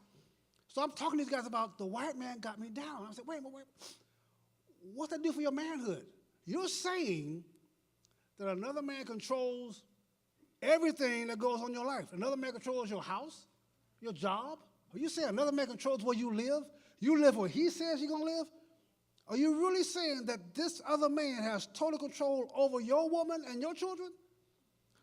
So I'm talking to these guys about the white man got me down. I said, wait. What's that do for your manhood? You're saying that another man controls everything that goes on in your life. Another man controls your house, your job. Are you saying another man controls where you live? You live where he says you're going to live? Are you really saying that this other man has total control over your woman and your children?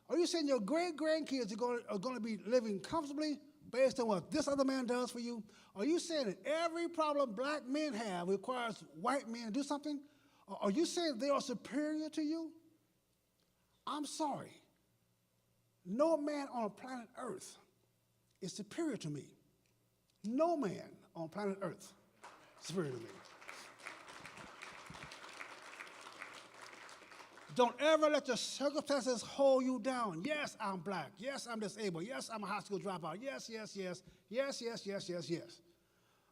Are you saying your great-grandkids are going to be living comfortably based on what this other man does for you? Are you saying that every problem black men have requires white men to do something? Or are you saying they are superior to you? I'm sorry. No man on planet Earth is superior to me. No man on planet Earth is superior to me. Don't ever let your circumstances hold you down. Yes, I'm black. Yes, I'm disabled. Yes, I'm a high school dropout. Yes.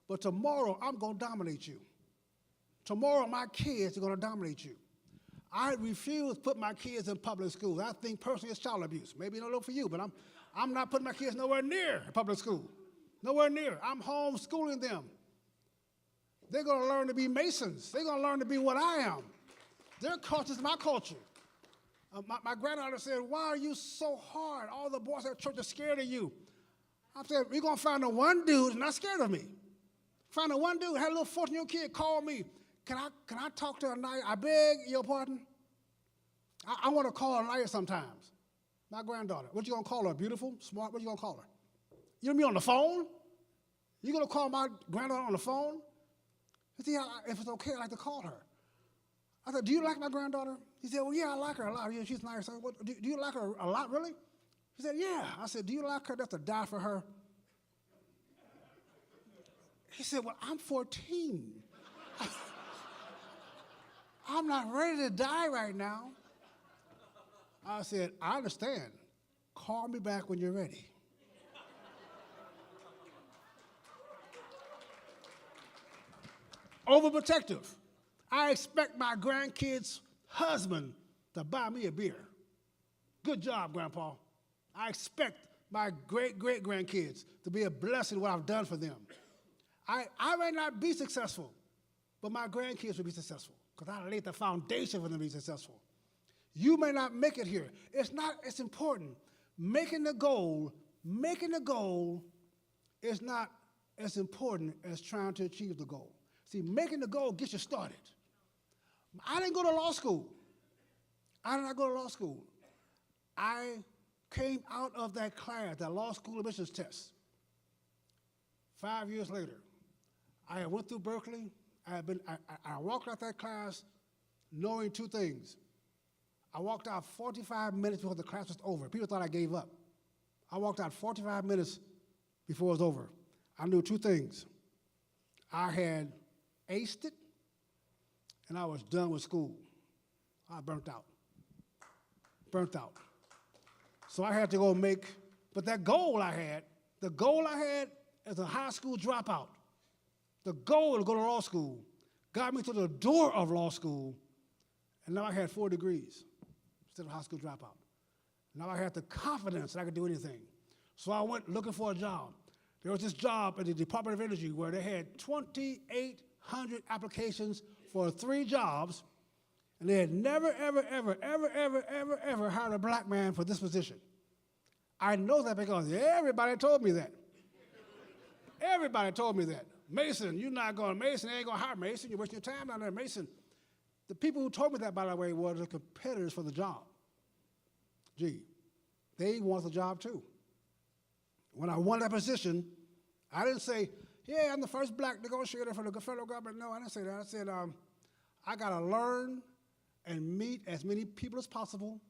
But tomorrow, I'm going to dominate you. Tomorrow, my kids are going to dominate you. I refuse to put my kids in public schools. I think personally it's child abuse. Maybe it'll look for you, but I'm not putting my kids nowhere near public school. Nowhere near. I'm homeschooling them. They're going to learn to be Masons. They're going to learn to be what I am. Their culture is my culture. My granddaughter said, why are you so hard? All the boys at church are scared of you. I said, we're going to find the one dude who's not scared of me. Find the one dude, had a little 14-year-old kid call me. Can I talk to Anaya? I beg your pardon? I want to call Anaya sometimes. My granddaughter. What you going to call her? Beautiful? Smart? What you going to call her? You know me on the phone? You going to call my granddaughter on the phone? He said, if it's okay, I'd like to call her. I said, do you like my granddaughter? He said, well, yeah, I like her a lot. Yeah, she's nice. I said, do you like her a lot, really? He said, yeah. I said, do you like her enough to die for her? He said, well, I'm 14. I'm not ready to die right now. I said, I understand. Call me back when you're ready. Overprotective. I expect my grandkids' husband to buy me a beer. Good job, Grandpa. I expect my great-great-grandkids to be a blessing what I've done for them. I may not be successful, but my grandkids will be successful because I laid the foundation for them to be successful. You may not make it here. It's important. Making the goal is not as important as trying to achieve the goal. See, making the goal gets you started. I didn't go to law school. I did not go to law school. I came out of that class, that law school admissions test. 5 years later, I went through Berkeley. I walked out that class knowing two things. I walked out 45 minutes before the class was over. People thought I gave up. I walked out 45 minutes before it was over. I knew two things. I had aced it, and I was done with school. I burnt out. So I had to go but that goal I had as a high school dropout, the goal to go to law school got me to the door of law school, and now I had 4 degrees instead of high school dropout. Now I had the confidence that I could do anything. So I went looking for a job. There was this job at the Department of Energy where they had 2,800 applications for 3 jobs, and they had never, ever hired a black man for this position. I know that because everybody told me that. Everybody told me that. Mason, you're not going, Mason, they ain't going to hire Mason. You're wasting your time down there, Mason. The people who told me that, by the way, were the competitors for the job. Gee, they want the job too. When I won that position, I didn't say, yeah, I'm the first black negotiator for the federal government. No, I didn't say that. I said, I got to learn and meet as many people as possible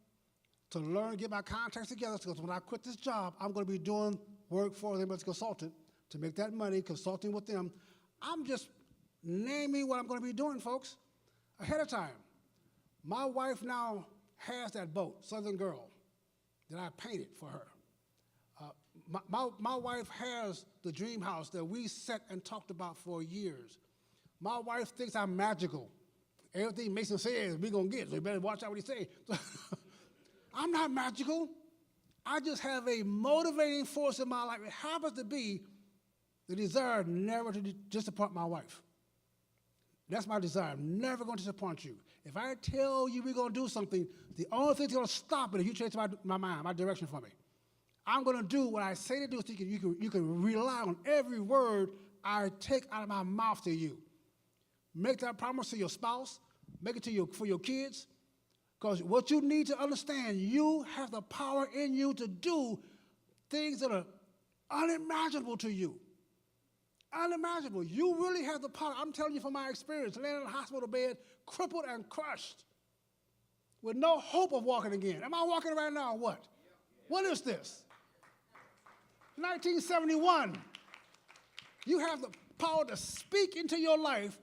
to learn, get my contacts together, because when I quit this job, I'm going to be doing work for them as a consultant to make that money, consulting with them. I'm just naming what I'm going to be doing, folks, ahead of time. My wife now has that boat, Southern Girl. that I painted for her. My wife has the dream house that we sat and talked about for years. My wife thinks I'm magical. Everything Mason says, we're going to get, so you better watch out what he says. I'm not magical. I just have a motivating force in my life. It happens to be the desire never to disappoint my wife. That's my desire. I'm never going to disappoint you. If I tell you we're going to do something, the only thing that's going to stop it is you change my mind, my direction for me. I'm going to do what I say to do so you can rely on every word I take out of my mouth to you. Make that promise to your spouse. Make it for your kids. Because what you need to understand, you have the power in you to do things that are unimaginable to you. Unimaginable. You really have the power. I'm telling you from my experience, laying in a hospital bed, crippled and crushed, with no hope of walking again. Am I walking right now or what? What is this? 1971. You have the power to speak into your life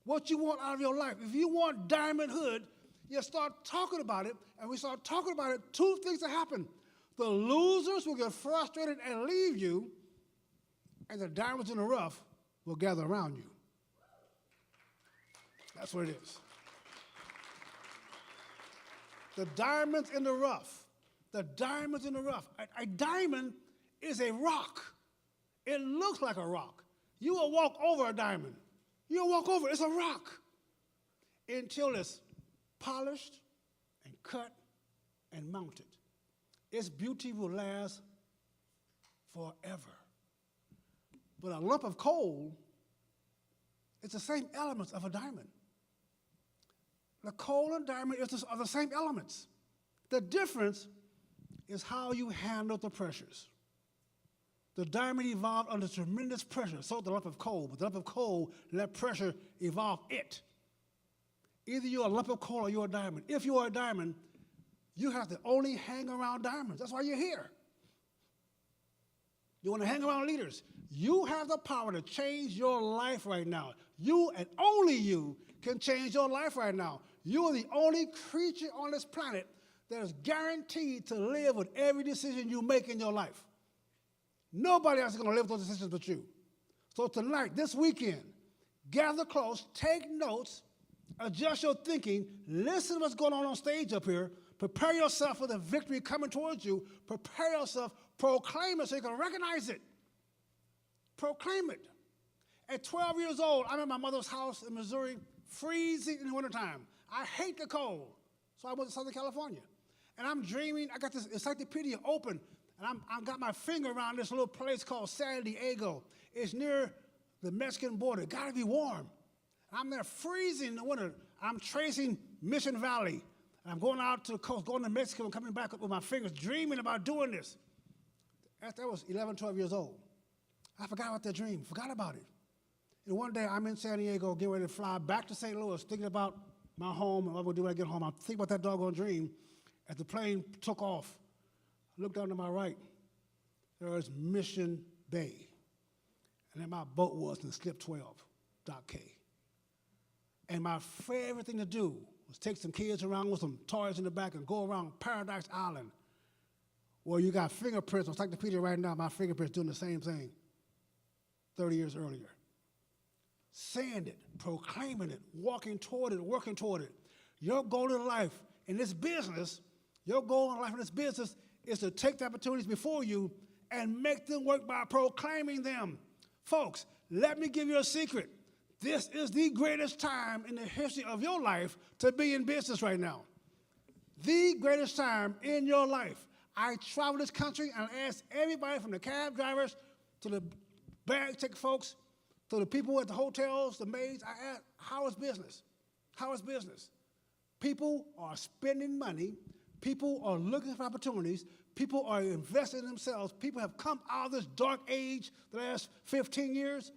what you want out of your life. If you want Diamond Hood, you start talking about it, and we start talking about it, two things will happen. The losers will get frustrated and leave you, and the diamonds in the rough will gather around you. That's what it is. The diamonds in the rough. The diamonds in the rough. A diamond is a rock. It looks like a rock. You will walk over a diamond. You'll walk over it. It's a rock until it's polished and cut and mounted. Its beauty will last forever. But a lump of coal is the same elements of a diamond. The coal and diamond are the same elements. The difference is how you handle the pressures. The diamond evolved under tremendous pressure, so did the lump of coal, but the lump of coal let pressure evolve it. Either you're a lump of coal or you're a diamond. If you are a diamond, you have to only hang around diamonds. That's why you're here. You want to hang around leaders. You have the power to change your life right now. You and only you can change your life right now. You are the only creature on this planet that is guaranteed to live with every decision you make in your life. Nobody else is going to live with those decisions but you. So tonight, this weekend, gather close, take notes, adjust your thinking, listen to what's going on stage up here, prepare yourself for the victory coming towards you, prepare yourself, proclaim it so you can recognize it. Proclaim it. At 12 years old, I'm at my mother's house in Missouri, freezing in the wintertime. I hate the cold, so I went to Southern California. And I'm dreaming, I got this encyclopedia open, and I've got my finger around this little place called San Diego. It's near the Mexican border. It got to be warm. I'm there freezing in the winter. I'm tracing Mission Valley. And I'm going out to the coast, going to Mexico and coming back up with my fingers, dreaming about doing this. That was 11, 12 years old. I forgot about that dream, forgot about it. And one day I'm in San Diego, getting ready to fly back to St. Louis, thinking about my home and what I'm going to do when I get home. I'm thinking about that doggone dream. As the plane took off, I looked down to my right. There was Mission Bay. And then my boat was in Slip 12, Dock K. And my favorite thing to do was take some kids around with some toys in the back and go around Paradise Island, where you got fingerprints. On encyclopedia right now, my fingerprints doing the same thing 30 years earlier. Saying it, proclaiming it, walking toward it, working toward it. Your goal in life in this business, your goal in life in this business is to take the opportunities before you and make them work by proclaiming them. Folks, let me give you a secret. This is the greatest time in the history of your life to be in business right now. The greatest time in your life. I travel this country and I ask everybody from the cab drivers to the bag check folks, to the people at the hotels, the maids, I ask, how is business? How is business? People are spending money. People are looking for opportunities. People are investing in themselves. People have come out of this dark age the last 15 years.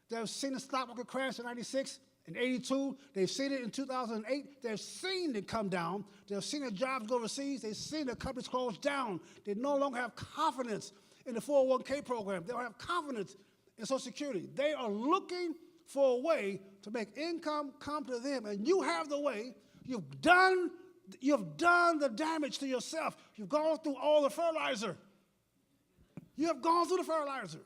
They've seen the stock market crash in 96 and 82. They've seen it in 2008. They've seen it come down. They've seen their jobs go overseas. They've seen their companies close down. They no longer have confidence in the 401k program. They don't have confidence in Social Security. They are looking for a way to make income come to them. And you have the way. You've done You have done the damage to yourself. You've gone through all the fertilizer. You have gone through the fertilizer.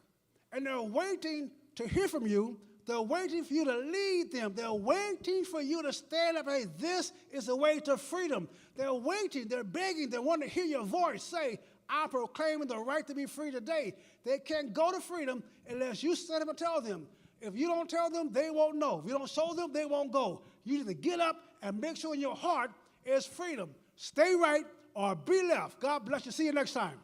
And they're waiting to hear from you. They're waiting for you to lead them. They're waiting for you to stand up and say, this is the way to freedom. They're waiting. They're begging. They want to hear your voice say, I'm proclaiming the right to be free today. They can't go to freedom unless you stand up and tell them. If you don't tell them, they won't know. If you don't show them, they won't go. You need to get up and make sure in your heart is freedom. Stay right or be left. God bless you. See you next time.